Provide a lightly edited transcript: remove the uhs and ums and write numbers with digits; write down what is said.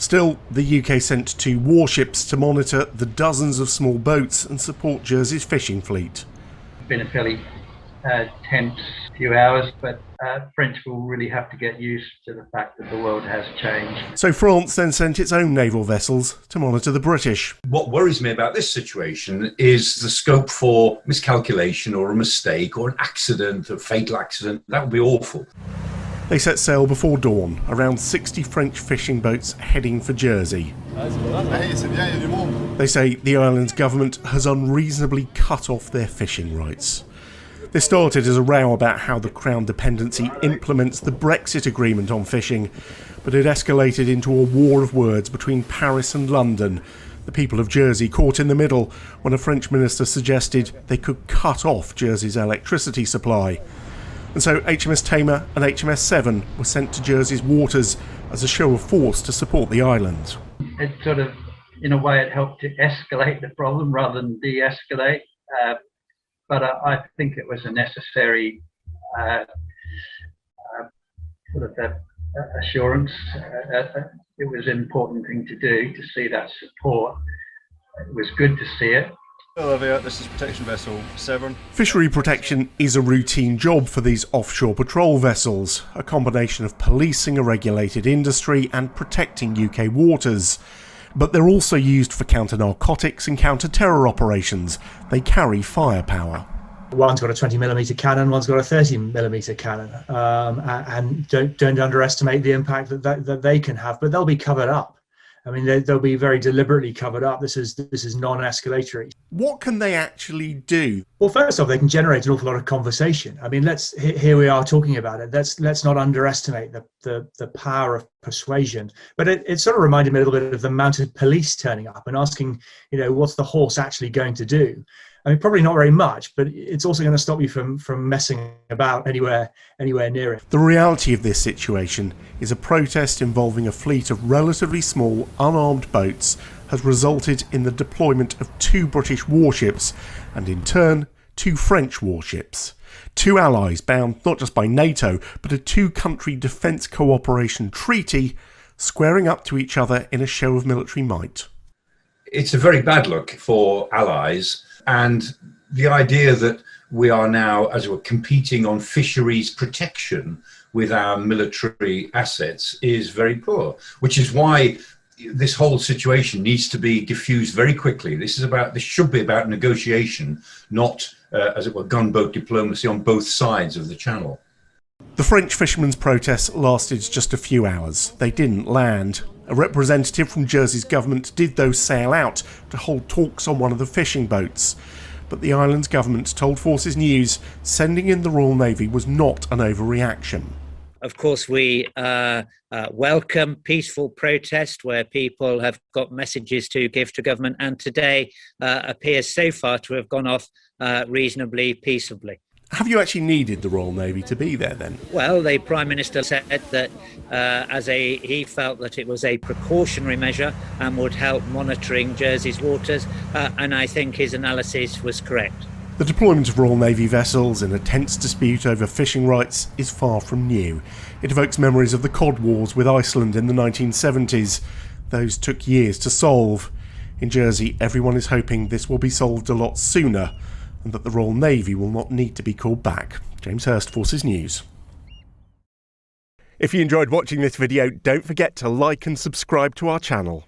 Still, the UK sent 2 warships to monitor the dozens of small boats and support Jersey's fishing fleet. It's been a fairly tense few hours, but French will really have to get used to the fact that the world has changed. So France then sent its own naval vessels to monitor the British. What worries me about this situation is the scope for miscalculation or a mistake or an accident, a fatal accident. That would be awful. They set sail before dawn, around 60 French fishing boats heading for Jersey. They say the island's government has unreasonably cut off their fishing rights. This started as a row about how the Crown dependency implements the Brexit agreement on fishing, but it escalated into a war of words between Paris and London, the people of Jersey caught in the middle when a French minister suggested they could cut off Jersey's electricity supply. And so HMS Tamar and HMS Severn were sent to Jersey's waters as a show of force to support the island. It sort of, in a way, it helped to escalate the problem rather than de-escalate. But I think it was a necessary sort of assurance. It was an important thing to do, to see that support. It was good to see it. Hello there, this is protection vessel Severn. Fishery protection is a routine job for these offshore patrol vessels, a combination of policing a regulated industry and protecting UK waters. But they're also used for counter-narcotics and counter-terror operations. They carry firepower. One's got a 20mm cannon, one's got a 30mm cannon, and don't underestimate the impact that they can have. But they'll be covered up. I mean, they'll be very deliberately covered up. This is non-escalatory. What can they actually do? Well, first off, they can generate an awful lot of conversation. I mean, here we are talking about it. Let's not underestimate the power of persuasion. But it sort of reminded me a little bit of the mounted police turning up and asking, what's the horse actually going to do? I mean, probably not very much, but it's also going to stop you from messing about anywhere near it. The reality of this situation is a protest involving a fleet of relatively small, unarmed boats has resulted in the deployment of 2 British warships and, in turn, 2 French warships. 2 allies bound not just by NATO, but a 2-country defence cooperation treaty squaring up to each other in a show of military might. It's a very bad look for allies, and the idea that we are now, as it were, competing on fisheries protection with our military assets is very poor, which is why this whole situation needs to be diffused very quickly. This should be about negotiation, not, as it were, gunboat diplomacy on both sides of the channel. The French fishermen's protests lasted just a few hours. They didn't land. A representative from Jersey's government did though sail out to hold talks on one of the fishing boats. But the island's government told Forces News sending in the Royal Navy was not an overreaction. Of course, we welcome peaceful protest where people have got messages to give to government, and today appears so far to have gone off reasonably peaceably. Have you actually needed the Royal Navy to be there then? Well, the Prime Minister said that he felt that it was a precautionary measure and would help monitoring Jersey's waters, and I think his analysis was correct. The deployment of Royal Navy vessels in a tense dispute over fishing rights is far from new. It evokes memories of the Cod Wars with Iceland in the 1970s. Those took years to solve. In Jersey, everyone is hoping this will be solved a lot sooner, and that the Royal Navy will not need to be called back. James Hirst, Forces News. If you enjoyed watching this video, don't forget to like and subscribe to our channel.